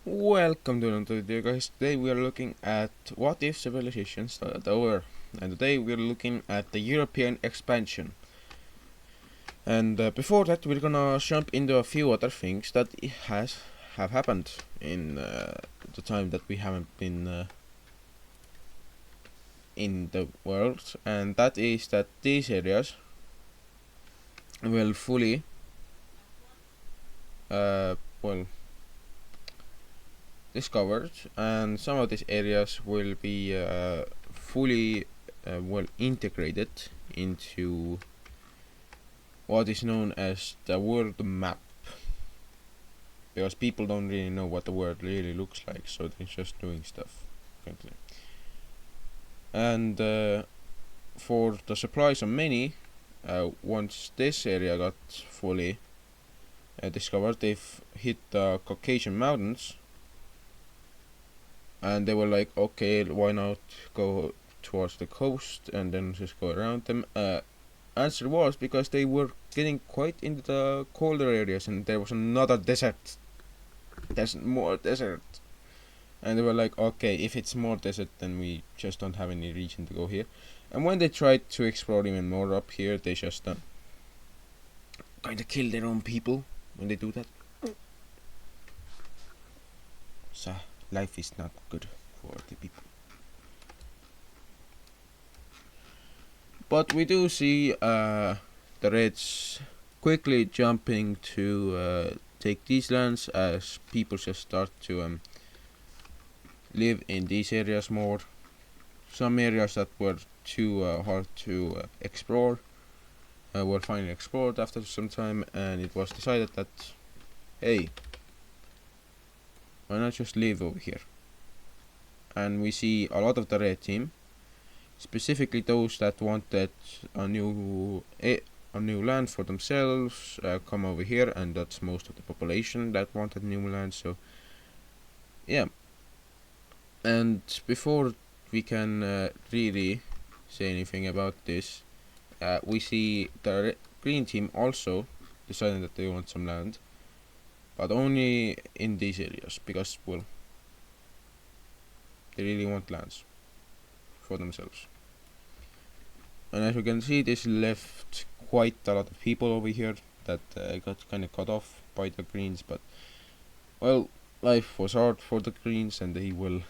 Welcome to another video, guys. Today we are looking at what if civilization started over, and today we are looking at the European expansion. And before that, we're gonna jump into a few other things that have happened in the time that we haven't been in the world, and that is that these areas will fully well discovered, and some of these areas will be fully well integrated into what is known as the world map, because people don't really know what the world really looks like, so they're just doing stuff currently. And for the supplies of many, once this area got fully discovered, they've hit the Caucasian mountains, and they were like, okay, why not go towards the coast and then just go around them. Answer was because they were getting quite into the colder areas, and there was another desert. There's more desert, and they were like, okay, if it's more desert, then we just don't have any reason to go here. And when they tried to explore even more up here, they just kind of kill their own people when they do that. So life is not good for the people. But we do see the Reds quickly jumping to take these lands as people just start to live in these areas more. Some areas that were too hard to explore were finally explored after some time, and it was decided that, hey, why not just live over here? And we see a lot of the Red team, specifically those that wanted a new land for themselves, come over here, and that's most of the population that wanted new land. So yeah, and before we can really say anything about this, we see the green team also deciding that they want some land, but only in these areas, because, well, they really want lands for themselves. And as you can see, this left quite a lot of people over here that got kind of cut off by the greens, but, well, life was hard for the greens, and they will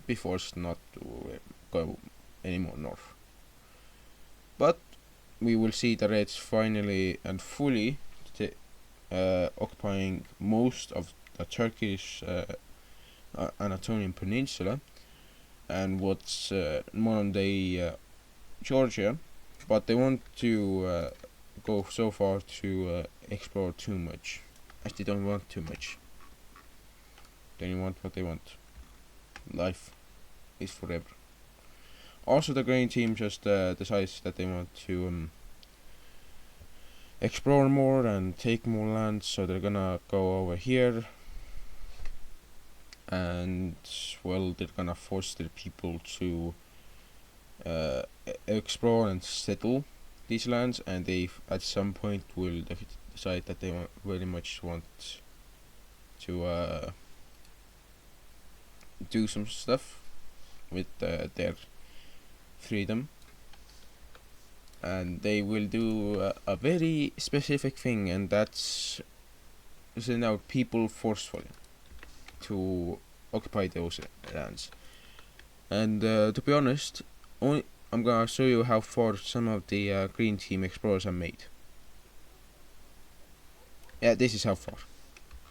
be forced not to go anymore north. But we will see the Reds finally and fully occupying most of the Turkish Anatolian Peninsula and what's modern day Georgia, but they want to go so far to explore too much, as they don't want too much. They only want what they want. Life is forever. Also, the green team just decides that they want to explore more and take more land, so they're gonna go over here, and, well, they're gonna force their people to explore and settle these lands, and they at some point will decide that they very much want to do some stuff with their freedom, and they will do a very specific thing, and that's send out people forcefully to occupy those lands. And to be honest, I'm gonna show you how far some of the green team explorers have made. Yeah, this is how far.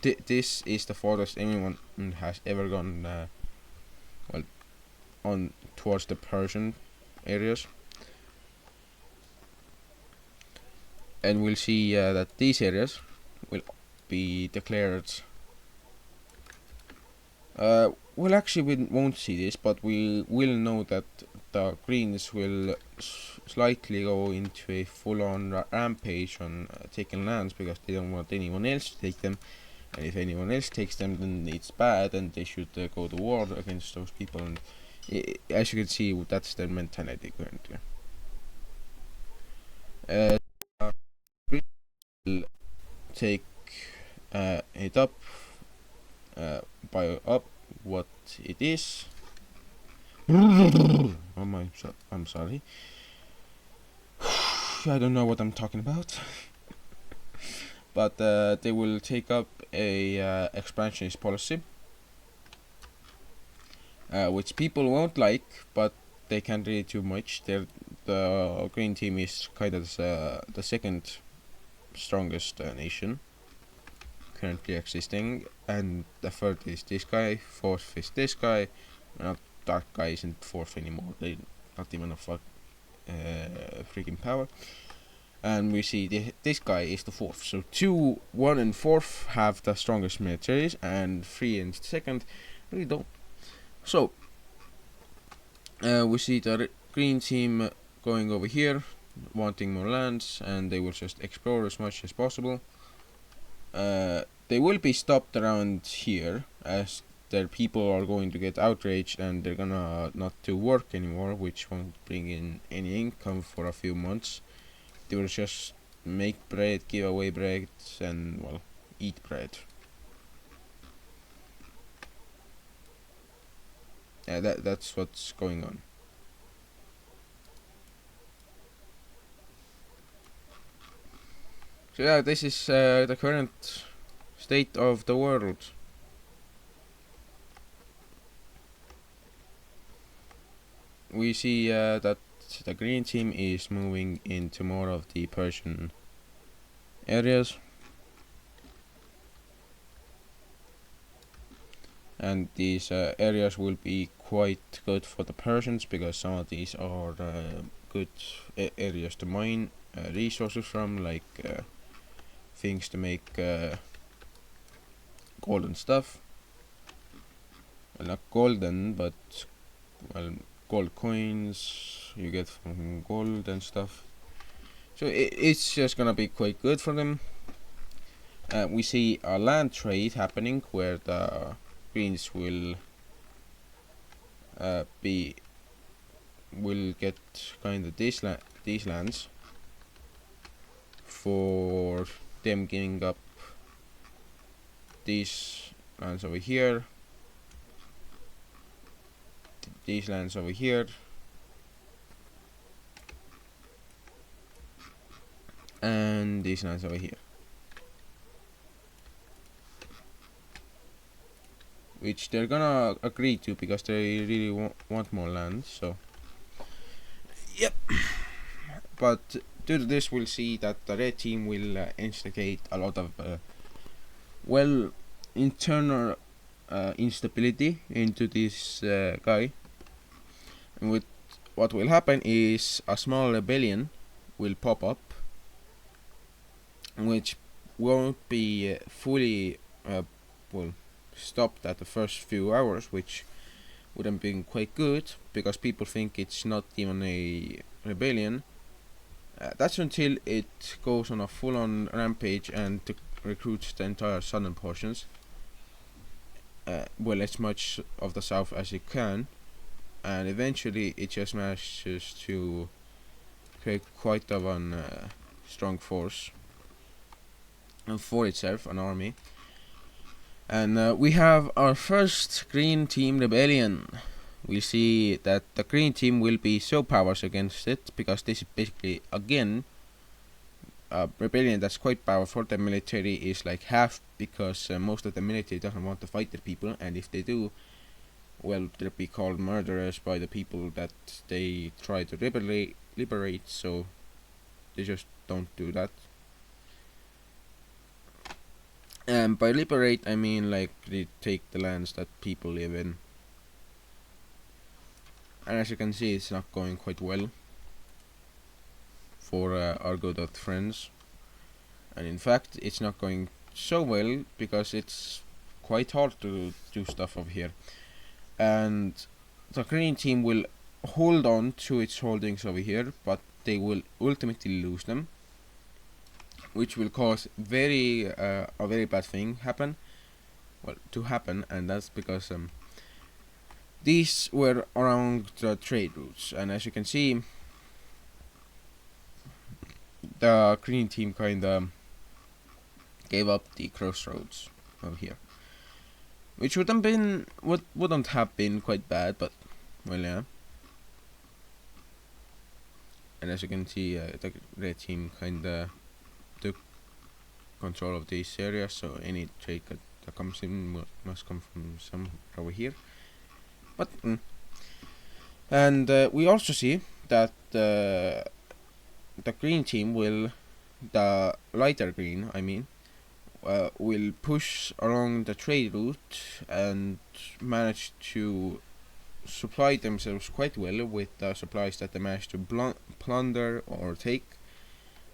This is the farthest anyone has ever gone. Well, on towards the Persian areas, and we'll see that these areas will be declared. Well, actually, we won't see this, but we will know that the Greens will slightly go into a full-on rampage on taking lands, because they don't want anyone else to take them, and if anyone else takes them, then it's bad, and they should go to war against those people. And as you can see, that's their mentality currently. Greens will take it up fire up what it is. Oh my, I'm sorry. I don't know what I'm talking about. But they will take up a expansionist policy, which people won't like, but they can't really do much. The green team is kind of the second strongest nation currently existing, and the third is this guy, fourth is this guy. Not that guy isn't fourth anymore. They not even a freaking power. And we see this guy is the fourth. So 2, 1, and 4th have the strongest militaries, and 3 and 2nd really don't. So we see the green team going over here, wanting more lands, and they will just explore as much as possible. They will be stopped around here, as their people are going to get outraged and they're gonna not do work anymore, which won't bring in any income for a few months. They will just make bread, give away bread, and, well, eat bread. Yeah, that's what's going on. So yeah, this is the current state of the world. We see that the green team is moving into more of the Persian areas, and these areas will be quite good for the Persians, because some of these are good areas to mine resources from, like things to make golden stuff. Well, not golden, but, well, gold coins you get from gold and stuff. So it's just gonna be quite good for them. We see a land trade happening where the Greens will get kind of these lands for them giving up these lands over here, these lands over here, and these lands over here, which they're gonna agree to because they really want more land. So yep. But due to this, we'll see that the red team will instigate a lot of internal instability into this guy. And with what will happen is a small rebellion will pop up, which won't be fully stopped at the first few hours, which would have been quite good, because people think it's not even a rebellion. That's until it goes on a full-on rampage and recruits the entire southern portions, as much of the south as it can, and eventually it just manages to create quite of an strong force for itself, an army. And we have our first green team rebellion. We see that the green team will be so powerless against it, because this is basically, again, a rebellion that's quite powerful. The military is like half, because most of the military doesn't want to fight their people, and if they do, well, they'll be called murderers by the people that they try to liberate, so they just don't do that. And by liberate, I mean, like, they take the lands that people live in. And as you can see, it's not going quite well for our good old friends. And in fact, it's not going so well, because it's quite hard to do stuff over here. And the green team will hold on to its holdings over here, but they will ultimately lose them, which will cause a very bad thing to happen, and that's because these were around the trade routes, and as you can see, the green team kinda gave up the crossroads over here. which wouldn't have been quite bad, but well, yeah. And as you can see, the red team kinda took control of these areas, so any trade that comes in must come from some over here. But and we also see that the green team the lighter green, I mean, will push along the trade route and manage to supply themselves quite well with the supplies that they manage to plunder or take.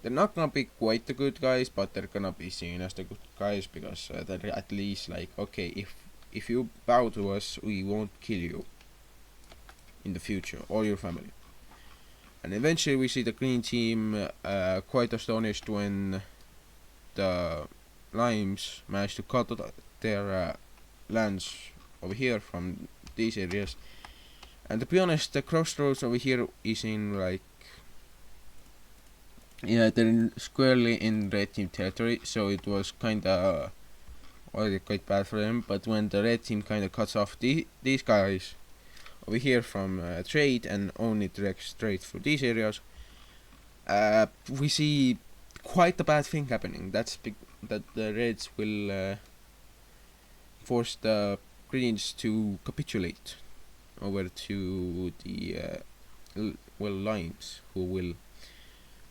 They're not gonna be quite the good guys, but they're gonna be seen as the good guys because they're at least like, okay, if you bow to us, we won't kill you in the future or your family. And eventually we see the green team quite astonished when the limes managed to cut their lands over here from these areas. And to be honest, the crossroads over here is in like, yeah, they're squarely in red team territory, so it was kinda already quite bad for them. But when the red team kinda cuts off these guys over here from trade and only directs straight through these areas, we see quite a bad thing happening. That the reds will force the greens to capitulate over to the limes, who will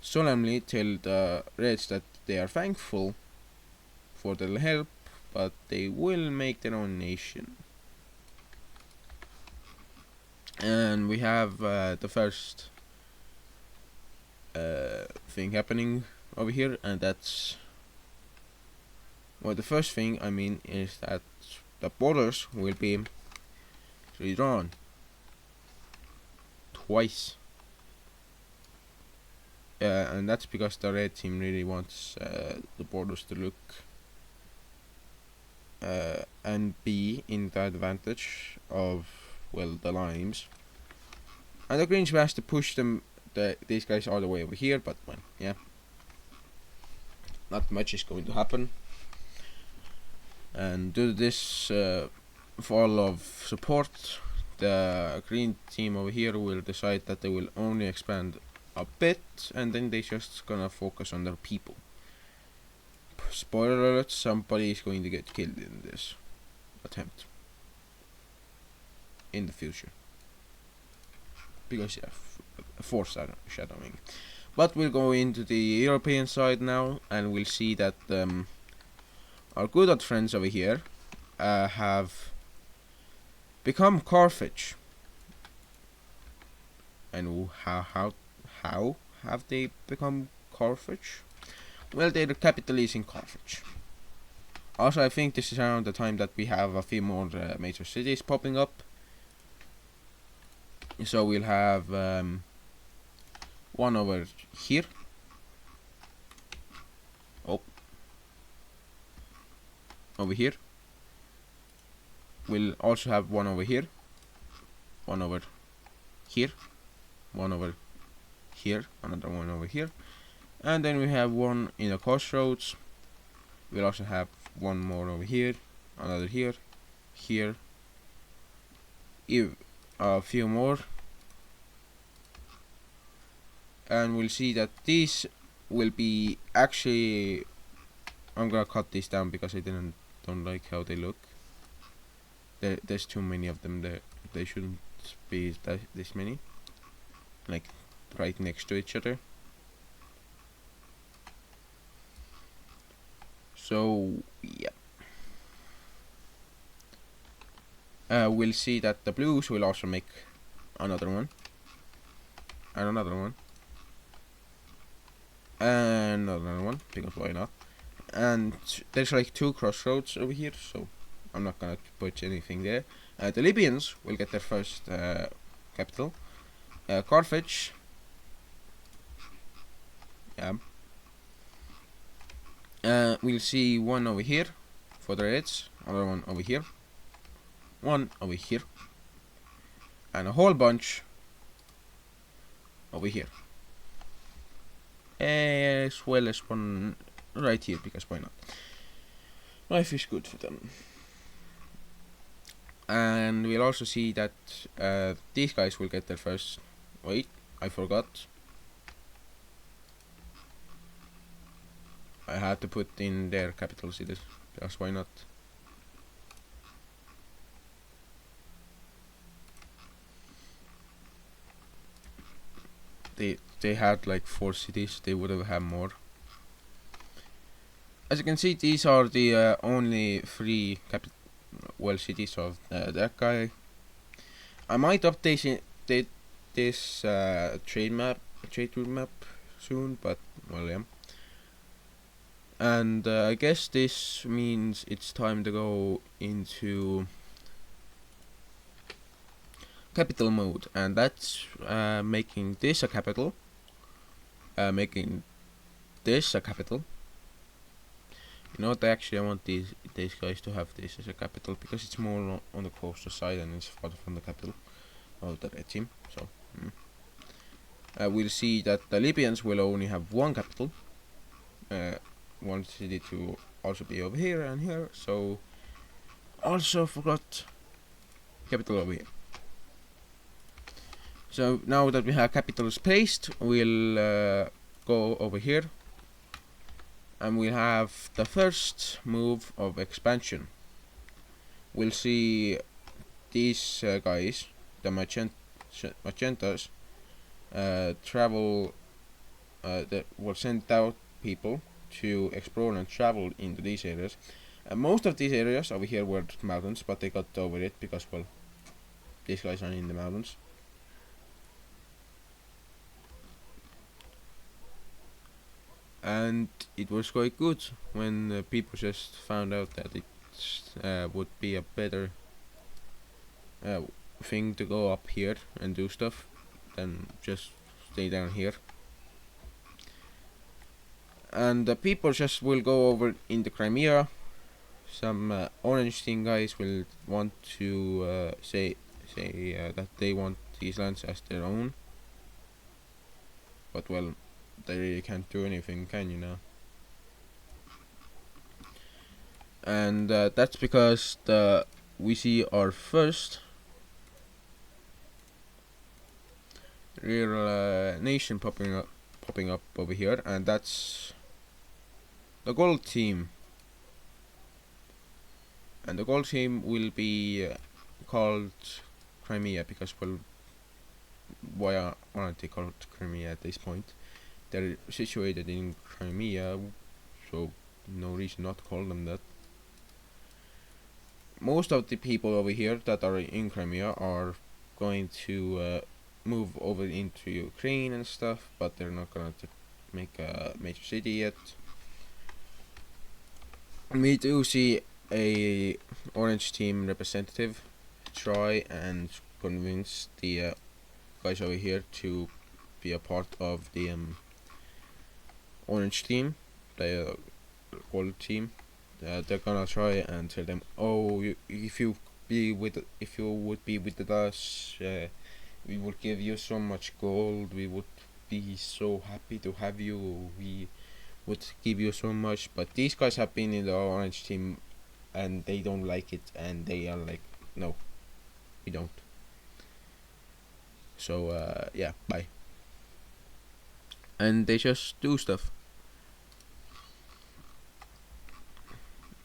solemnly tell the reds that they are thankful for their help, but they will make their own nation. And we have the first thing happening over here, and that's, well, the first thing I mean is that the borders will be redrawn twice. And that's because the red team really wants the borders to look and be in the advantage of, well, the limes. And the greens has to push these guys all the way over here, but well, yeah, not much is going to happen. And due to this fall of support, the green team over here will decide that they will only expand a bit, and then they just gonna focus on their people. Spoiler alert, somebody is going to get killed in this attempt in the future, because yeah, foreshadowing. But we'll go into the European side now, and we'll see that our good old friends over here have become Carthage. And how have they become Carthage? Well, they're capitalizing Carthage. Also, I think this is around the time that we have a few more major cities popping up. So we'll have one over here. Oh. Over here. We'll also have one over here. One over here. One over here. Another one over here. And then we have one in the crossroads. We'll also have one more over here. Another here. Here. A few more. And we'll see that these will be actually, I'm gonna cut these down because I don't like how they look. There's too many of them there. They shouldn't be this many, like right next to each other. So yeah, we'll see that the blues will also make another one, and another one, and another one, because why not? And there's like 2 crossroads over here, so I'm not gonna put anything there. The Libyans will get their first capital, Carthage. Yeah. We'll see one over here for the reds, another one over here, one over here, and a whole bunch over here, as well as one right here, because why not? Life is good for them. And we'll also see that these guys will get there first. Wait, I forgot. I had to put in their capital cities, because why not? They had like 4 cities, they would have had more. As you can see, these are the only 3 cities of that guy. I might update this trade route map soon, but well, yeah. And I guess this means it's time to go into capital mode, and that's making this a capital, making this a capital. You know what? Actually, I want these guys to have this as a capital because it's more on the coastal side and it's farther from the capital of the red team. So we'll see that the Libyans will only have 1 capital. One city to also be over here and here. So also forgot capital over here. So now that we have capitals placed, we'll go over here and we'll have the first move of expansion. We'll see these guys, the magentas, travel, that will send out people to explore and travel into these areas. Most of these areas over here were mountains, but they got over it because, well, these guys are in the mountains. And it was quite good when people just found out that it would be a better thing to go up here and do stuff than just stay down here. And the people just will go over into Crimea. Some orange team guys will want to say that they want these lands as their own. But well, they really can't do anything, can you now? And that's because we see our first real nation popping up over here, and that's the gold team. And the gold team will be called Crimea because, well, why aren't they called Crimea at this point? They're situated in Crimea, so no reason not to call them that. Most of the people over here that are in Crimea are going to move over into Ukraine and stuff, but they're not gonna make a major city yet. We do see a orange team representative try and convince the guys over here to be a part of the orange team, the gold team. They're gonna try and tell them, oh, if you would be with us, we would give you so much gold. We would be so happy to have you. We would give you so much. But these guys have been in the orange team, and they don't like it, and they are like, no, we don't. So yeah, bye. And they just do stuff.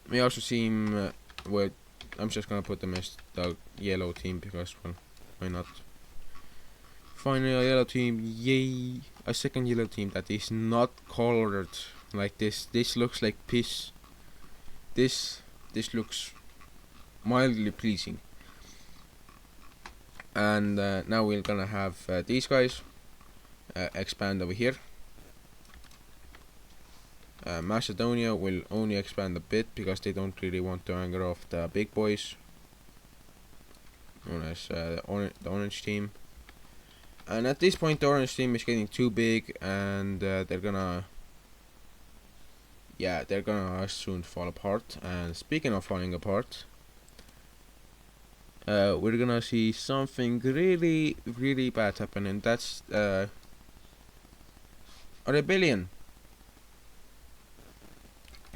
We also see him. Well, I'm just gonna put them as the yellow team because, well, why not? Finally, a yellow team. Yay! A second yellow team that is not colored like this. This looks like piss. This looks mildly pleasing. And now we're gonna have these guys expand over here. Macedonia will only expand a bit because they don't really want to anger off the big boys, known as the orange team. And at this point, the orange team is getting too big, and they're gonna soon fall apart. And speaking of falling apart, we're gonna see something really, really bad happen, and that's a rebellion.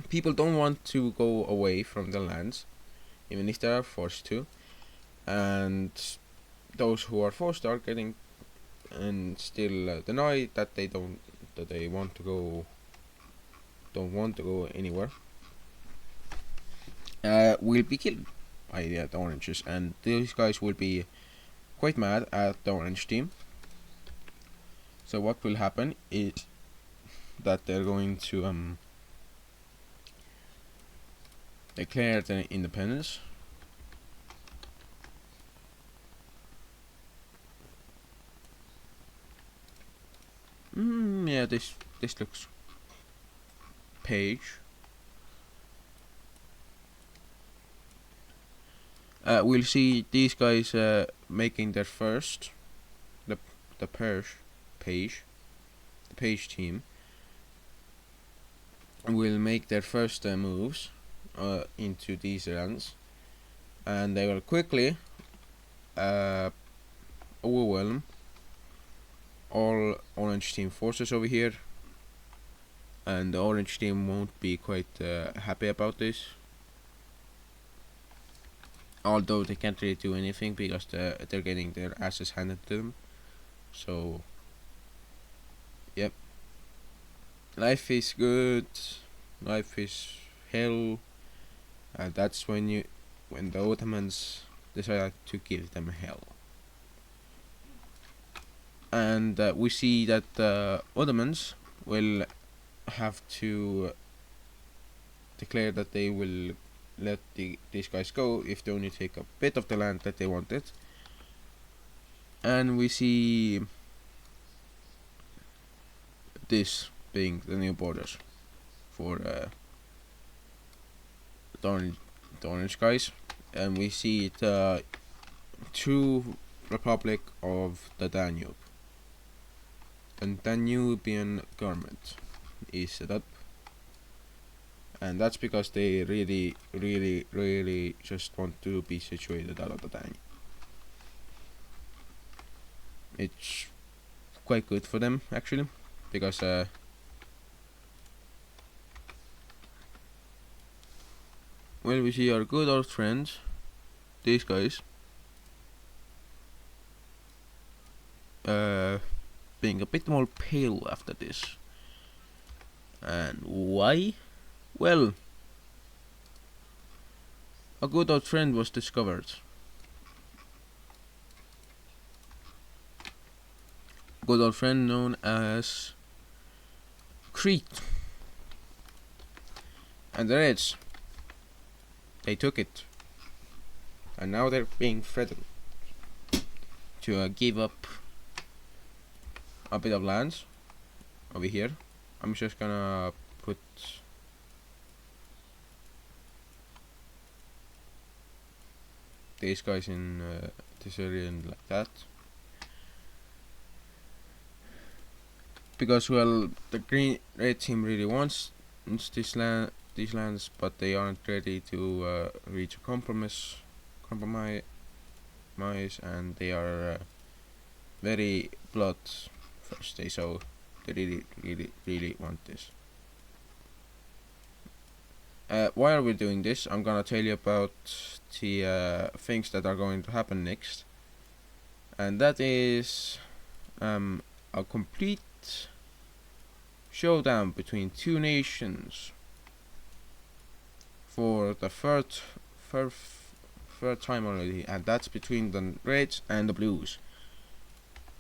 People don't want to go away from the lands, even if they are forced to. and those who are 4-star getting and still deny that they don't want to go anywhere, will be killed by the oranges, and these guys will be quite mad at the orange team. So what will happen is that they're going to declare their independence. Yeah, this looks page. We'll see these guys making their first the page team will make their first moves into these lands, and they will quickly overwhelm all orange team forces over here, and the orange team won't be quite happy about this, although they can't really do anything because they're getting their asses handed to them. So yep, life is good, life is hell, and that's when the Ottomans decided to give them hell. And we see that the Ottomans will have to declare that they will let these guys go if they only take a bit of the land that they wanted. And we see this being the new borders for the orange guys, and we see the true Republic of the Danube. And Danubian government is set up, and that's because they really just want to be situated out of the Danube. It's quite good for them actually, because well, we see our good old friends, these guys, being a bit more pale after this. And why? Well, a good old friend was discovered. Good old friend known as Crete. And the Reds, they took it, and now they're being threatened to give up a bit of lands over here. I'm just gonna put these guys in this area and like that, because well, the red team really wants these lands, but they aren't ready to reach a compromise, and they are very bloodthirsty, so they really want this. While we're doing this, I'm gonna tell you about the things that are going to happen next, and that is a complete showdown between two nations for the third time already, and that's between the Reds and the Blues.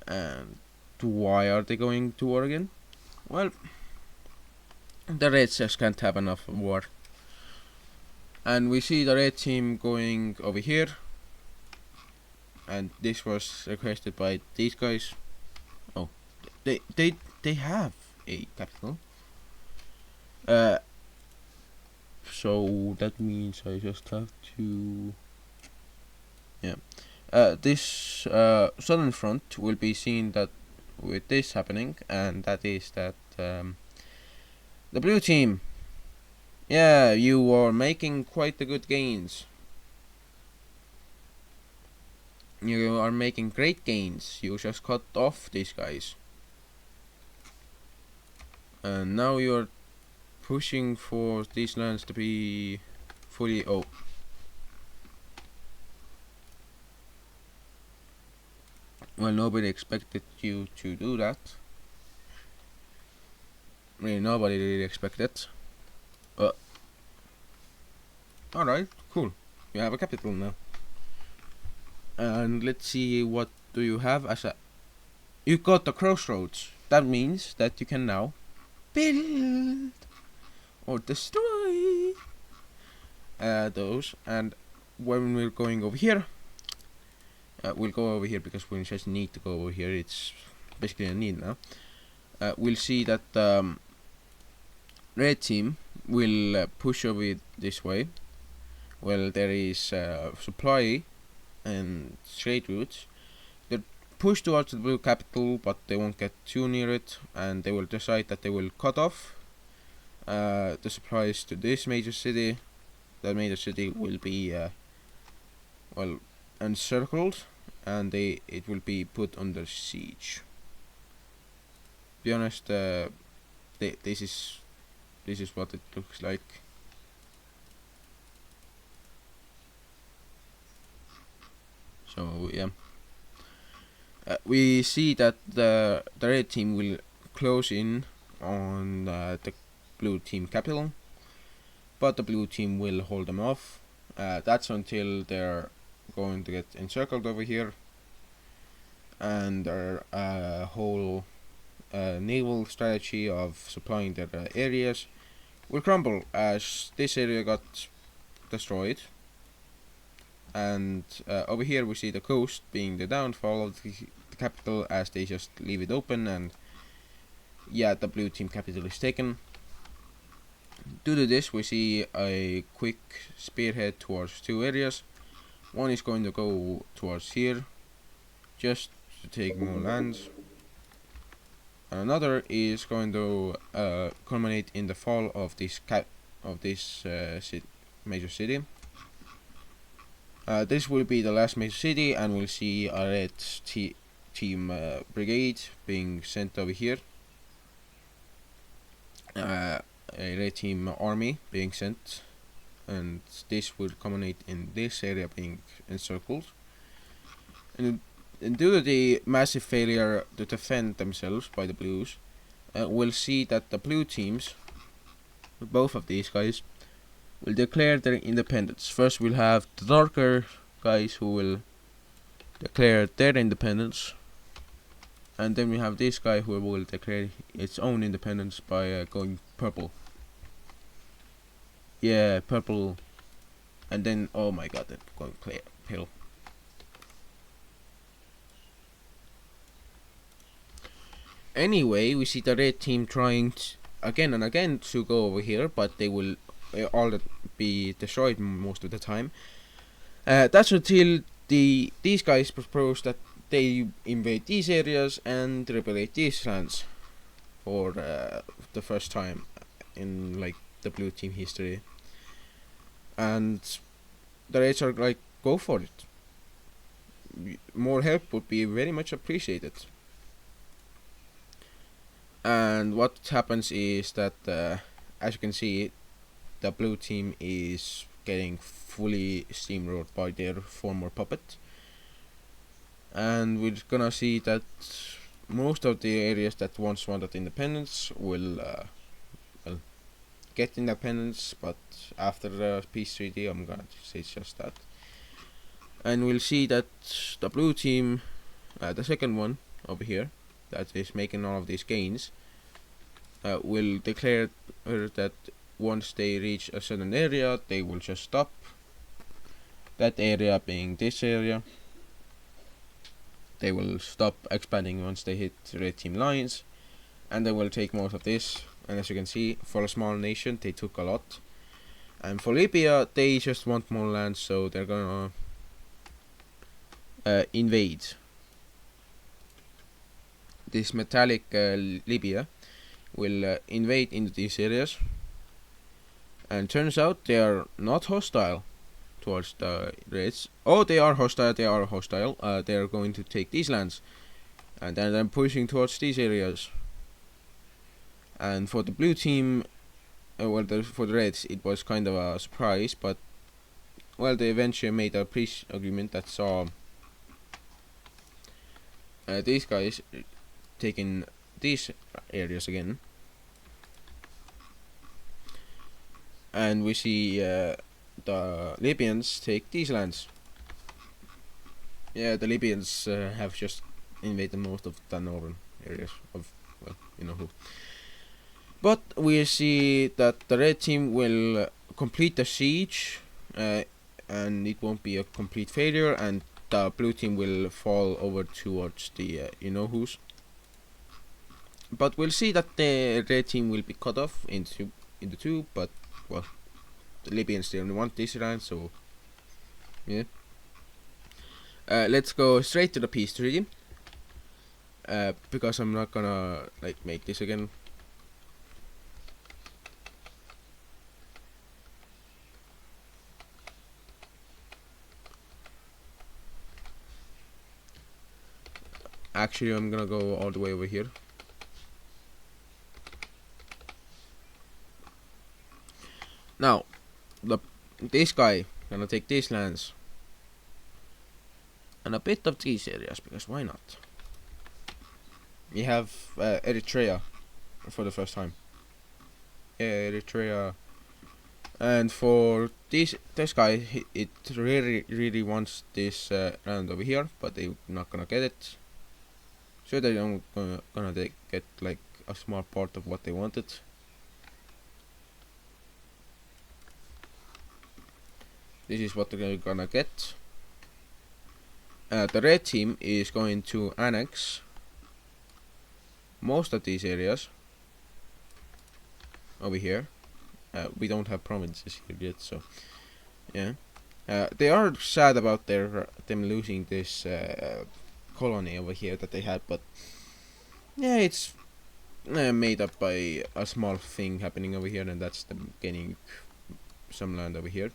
And why are they going to war again? Well, the Reds just can't have enough war. And we see the red team going over here, and this was requested by these guys. Oh, they have a capital. So that means I just have to, yeah. This southern front will be seen that with this happening, and that is that the blue team, yeah, you are making quite the good gains. You are making great gains. You just cut off these guys, and now you're pushing for these lands to be fully Well, nobody expected you to do that. Really, nobody really expected. Alright, cool. You have a capital now. And let's see, what do you have as a... You got the crossroads. That means that you can now build or destroy those. And when we're going over here, we'll go over here because we just need to go over here. It's basically a need now. We'll see that red team will push over this way. Well, there is supply and trade routes. They're pushed towards the blue capital, but they won't get too near it, and they will decide that they will cut off the supplies to this major city. That major city will be well, encircled, and it will be put under siege. To be honest, this is what it looks like. So yeah, we see that the red team will close in on the blue team capital, but the blue team will hold them off. That's until they're going to get encircled over here, and their whole naval strategy of supplying their areas will crumble, as this area got destroyed. And over here we see the coast being the downfall of the capital, as they just leave it open, and yeah, the blue team capital is taken. Due to this, we see a quick spearhead towards two areas. One is going to go towards here, just to take more lands, and another is going to culminate in the fall of this major city. This will be the last major city, and we'll see a red team brigade being sent over here. A red team army being sent, and this will culminate in this area being encircled. And due to the massive failure to defend themselves by the blues, we'll see that the blue teams, both of these guys, will declare their independence. First we'll have the darker guys who will declare their independence, and then we have this guy who will declare its own independence by going purple. Yeah, purple. And then, oh my god, they're going pale. Anyway, we see the red team trying again and again to go over here, but they will all be destroyed most of the time. That's until these guys propose that they invade these areas and liberate these lands for the first time in like the blue team history. And the Reds are like, go for it. More help would be very much appreciated. And what happens is that, as you can see, the blue team is getting fully steamrolled by their former puppet. And we're gonna see that most of the areas that once wanted independence will get independence, but after the peace treaty, I'm gonna say just that. And we'll see that the blue team, the second one over here, that is making all of these gains, will declare that once they reach a certain area, they will just stop. That area being this area. They will stop expanding once they hit red team lines, and they will take most of this. And as you can see, for a small nation, they took a lot. And for Libya, they just want more land, so they're gonna invade this metallic Libya will invade into these areas. And turns out they are not hostile towards the Reds. Oh, they are hostile. They are going to take these lands, and then they're pushing towards these areas. And for the blue team, for the Reds, it was kind of a surprise, but well, they eventually made a peace agreement that saw these guys taking these areas again, and we see the Libyans take these lands. Yeah, the Libyans have just invaded most of the northern areas of, well, you know who. But we see that the red team will complete the siege, and it won't be a complete failure, and the blue team will fall over towards the you know who's. But we'll see that the red team will be cut off into two. But well, the Libyans they only want this round, so yeah. Let's go straight to the peace treaty. Because I'm not gonna like make this again. Actually, I'm gonna go all the way over here. Now, this guy gonna take these lands and a bit of these areas, because why not? We have Eritrea for the first time. Yeah, Eritrea. And for this guy, it really wants this land over here, but they're not gonna get it. So they're gonna get like a small part of what they wanted. This is what they're gonna get. The red team is going to annex most of these areas over here. We don't have provinces here yet, so yeah. They are sad about them losing this colony over here that they had, but yeah, it's made up by a small thing happening over here, and that's them getting some land over here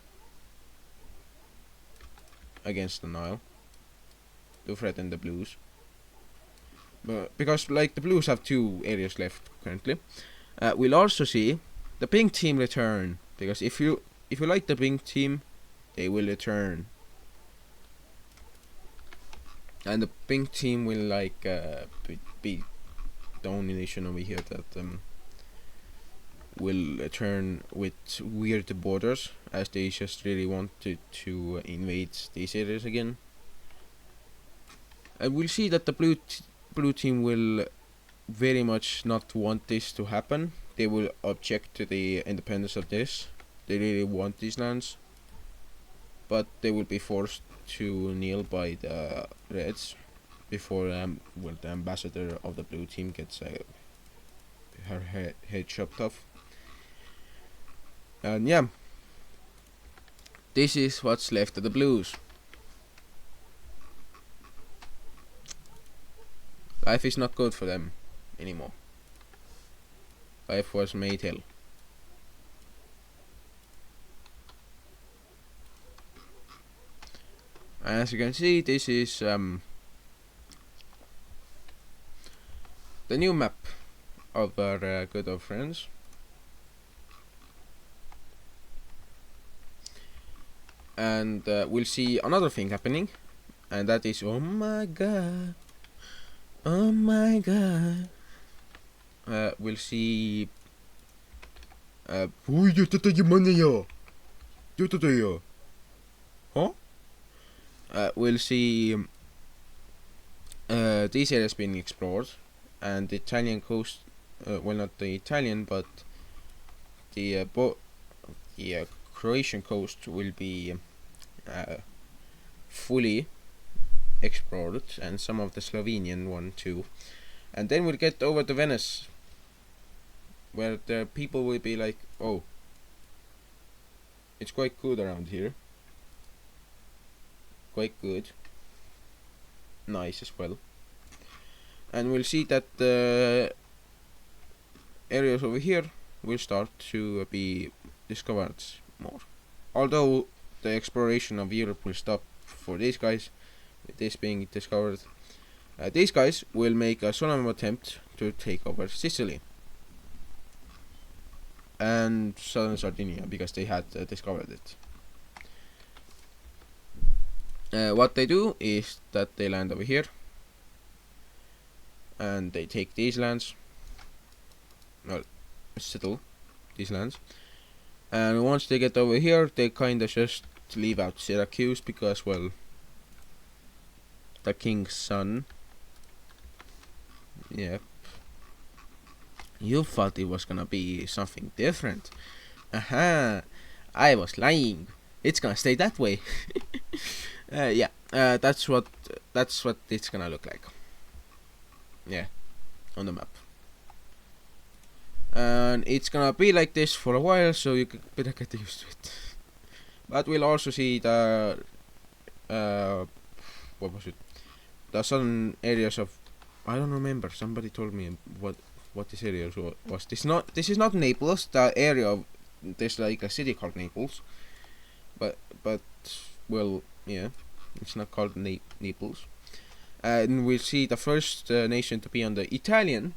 against the Nile to threaten the blues. But because like the blues have 2 areas left currently, we'll also see the pink team return, because if you like the pink team, they will return. And the pink team will like be the only nation over here that will return with weird borders, as they just really wanted to invade these areas again. And we'll see that the blue team will very much not want this to happen. They will object to the independence of this. They really want these lands, but they will be forced to kneel by the Reds before well, the ambassador of the blue team gets her head chopped off. And yeah, this is what's left of the blues. Life is not good for them anymore. Life was made hell. As you can see, this is the new map of our good old friends. And we'll see another thing happening, and that is, oh my god, we'll see we'll see these areas being explored, and the Italian coast, well, not the Italian, but the Croatian coast will be fully explored, and some of the Slovenian one too. And then we'll get over to Venice, where the people will be like, oh, it's quite good around here. Quite good. Nice as well. And we'll see that the areas over here will start to be discovered more. Although the exploration of Europe will stop for these guys, with this being discovered, these guys will make a solemn attempt to take over Sicily and southern Sardinia, because they had discovered it. What they do is that they land over here, and they take these lands. Well, settle these lands. And once they get over here, they kinda just leave out Syracuse because, well, the king's son. Yeah. You thought it was gonna be something different. Aha! I was lying. It's gonna stay that way. Yeah. That's what it's gonna look like. Yeah, on the map. And it's gonna be like this for a while, so you better get used to it. But we'll also see the what was it? The southern areas of, I don't remember. Somebody told me what this area was. This is not Naples. The area of, there's like a city called Naples, but well, yeah, it's not called Naples. And we'll see the first nation to be on the Italian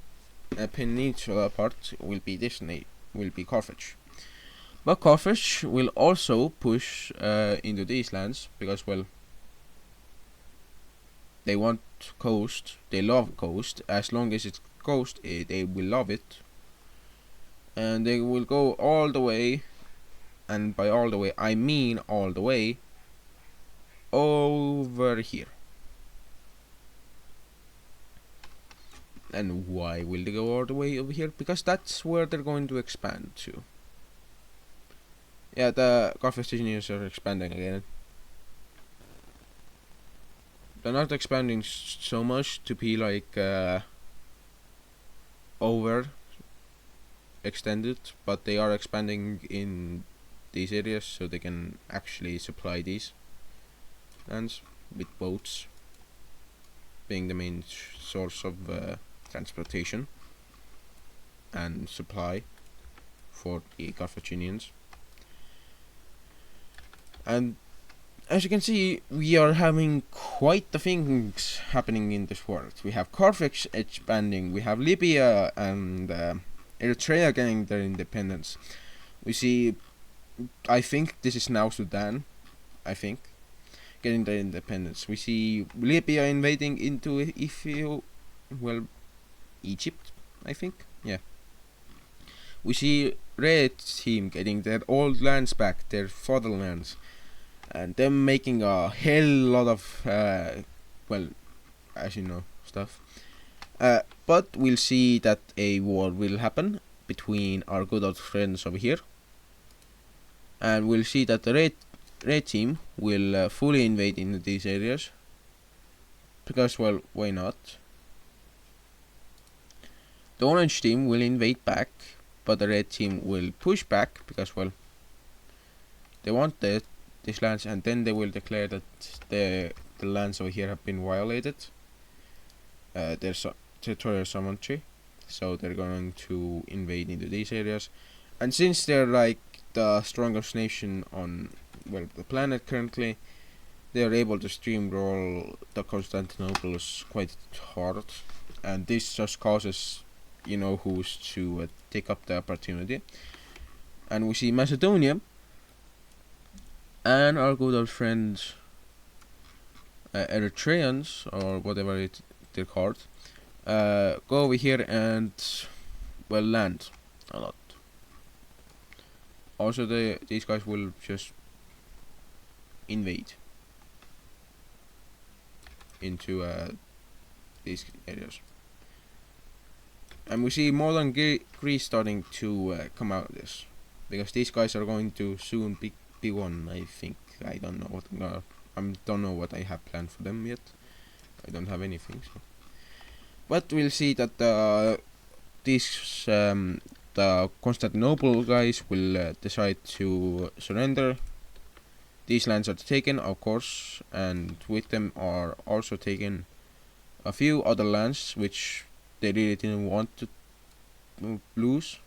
peninsula part will be Carthage. But Carthage will also push into these lands because, well, they want coast. They love coast. As long as it's coast, they will love it. And they will go all the way, and by all the way I mean all the way over here. And why will they go all the way over here? Because that's where they're going to expand to. Yeah, the Carthaginians are expanding again. They're not expanding so much to be like over extended, but they are expanding in these areas so they can actually supply these lands with boats being the main source of transportation and supply for the Carthaginians. And as you can see, we are having quite the things happening in this world. We have Carthage expanding, we have Libya and Eritrea getting their independence. We see, I think this is now Sudan, I think, getting their independence. We see Libya invading into Egypt, I think, yeah. We see Red Team getting their old lands back, their fatherlands, and them making a hell lot of, as you know, stuff. But we'll see that a war will happen between our good old friends over here, and we'll see that the Red Team will fully invade into these areas, because, well, why not? The Orange Team will invade back, but the Red Team will push back, because, well, they want these lands, and then they will declare that the lands over here have been violated. There's territorial sovereignty, so they're going to invade into these areas. And since they're like the strongest nation on, well, the planet currently, they're able to steamroll the Constantinople's quite hard, and this just causes, you know, who's to take up the opportunity. And we see Macedonia and our good old friends Eritreans, or whatever they're called, go over here and, well, land a lot. Also, these guys will just invade into these areas. And we see modern Greece starting to come out of this, because these guys are going to soon be one, I think. I don't know what I have planned for them yet. I don't have anything. So. But we'll see that the Constantinople guys will decide to surrender. These lands are taken, of course, and with them are also taken a few other lands which they really didn't want to lose,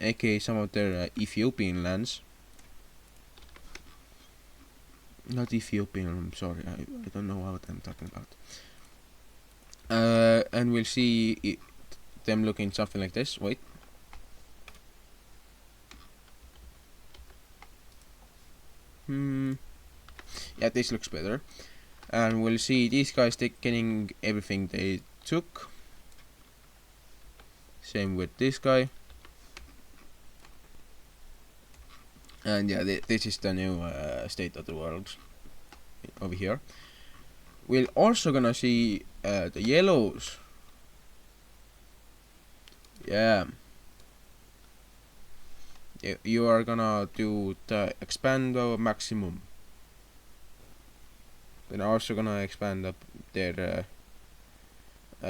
aka some of their Ethiopian lands. Not Ethiopian, I'm sorry, I don't know what I'm talking about. And we'll see them looking something like this. Wait. Yeah, this looks better. And we'll see these guys getting everything they took. Same with this guy. And yeah, this is the new state of the world over here. We're also gonna see the yellows. Yeah. You are gonna do the expando maximum. They're also gonna expand up their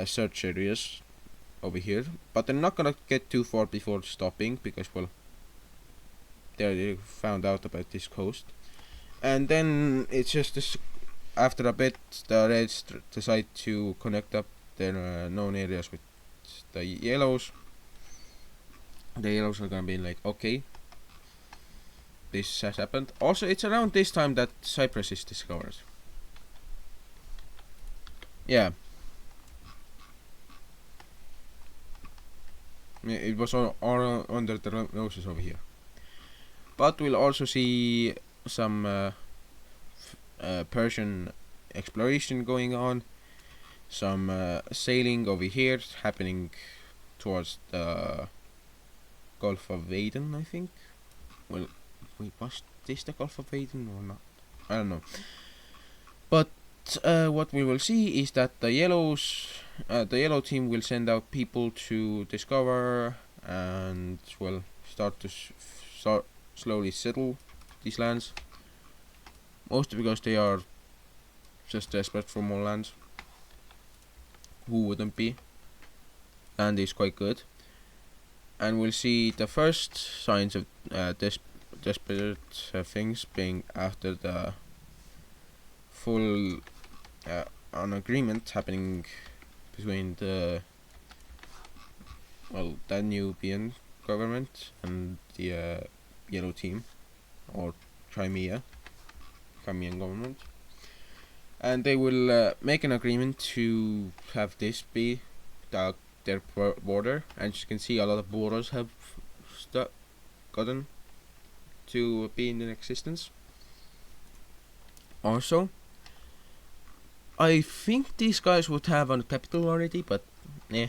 search areas over here, but they're not gonna get too far before stopping because, well, they found out about this coast. And then it's just this, after a bit the reds decide to connect up their known areas with the yellows. The yellows are gonna be like, okay, this has happened. Also, it's around this time that Cyprus is discovered. Yeah. It was all under the noses over here. But we'll also see some Persian exploration going on. Some sailing over here happening towards the Gulf of Aden, I think. Well, wait, was this the Gulf of Aden or not? I don't know. But what we will see is that the yellow team will send out people to discover and, well, start to slowly settle these lands. Mostly because they are just desperate for more land. Who wouldn't be? Land is quite good. And we'll see the first signs of desperate things being after the full an agreement happening between the Danubian government and the yellow team, or Crimean government, and they will make an agreement to have this be their border. And you can see a lot of borders have gotten to be in existence. Also, I think these guys would have a capital already, but yeah.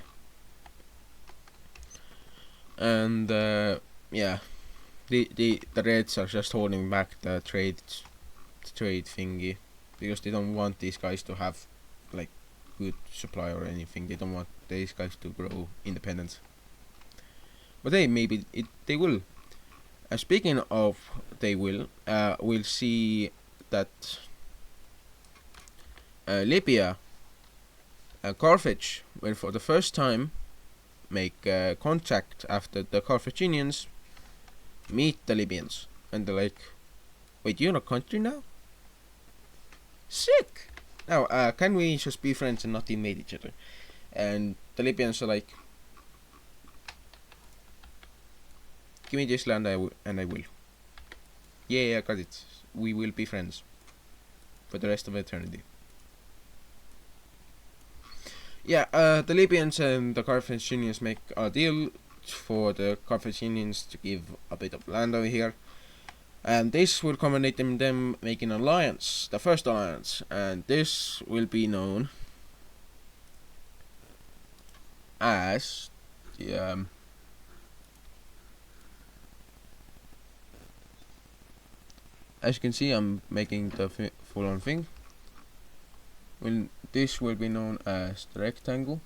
And yeah, the Reds are just holding back the trade thingy because they don't want these guys to have like good supply or anything. They don't want these guys to grow independent. But hey, maybe they will. Speaking of they will, we'll see that Libya, Carthage will for the first time make contact after the Carthaginians meet the Libyans, and they're like, wait, you're a country now? Sick! Now, can we just be friends and not invade each other? And the Libyans are like, give me this land and I will. Yeah, I got it. We will be friends for the rest of eternity. Yeah, the Libyans and the Carthaginians make a deal for the Carthaginians to give a bit of land over here. And this will culminate in them making an alliance, the first alliance. And this will be known as the as you can see, I'm making the full-on thing. This will be known as the Rectangle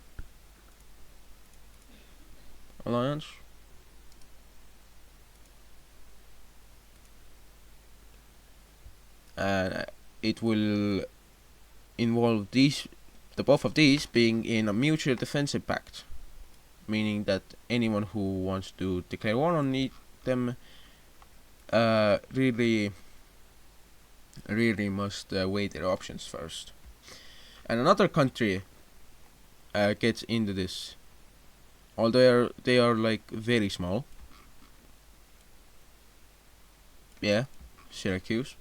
Alliance. And it will involve both of these being in a mutual defensive pact, meaning that anyone who wants to declare war on them really must weigh their options first. And another country gets into this, although they are like very small. Yeah, Syracuse.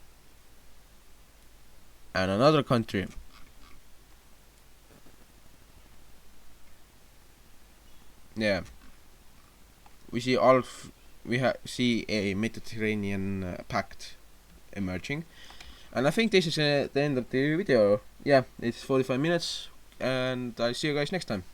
And another country yeah, we see see a Mediterranean pact emerging. And I think this is the end of the video. Yeah, it's 45 minutes. and I'll see you guys next time.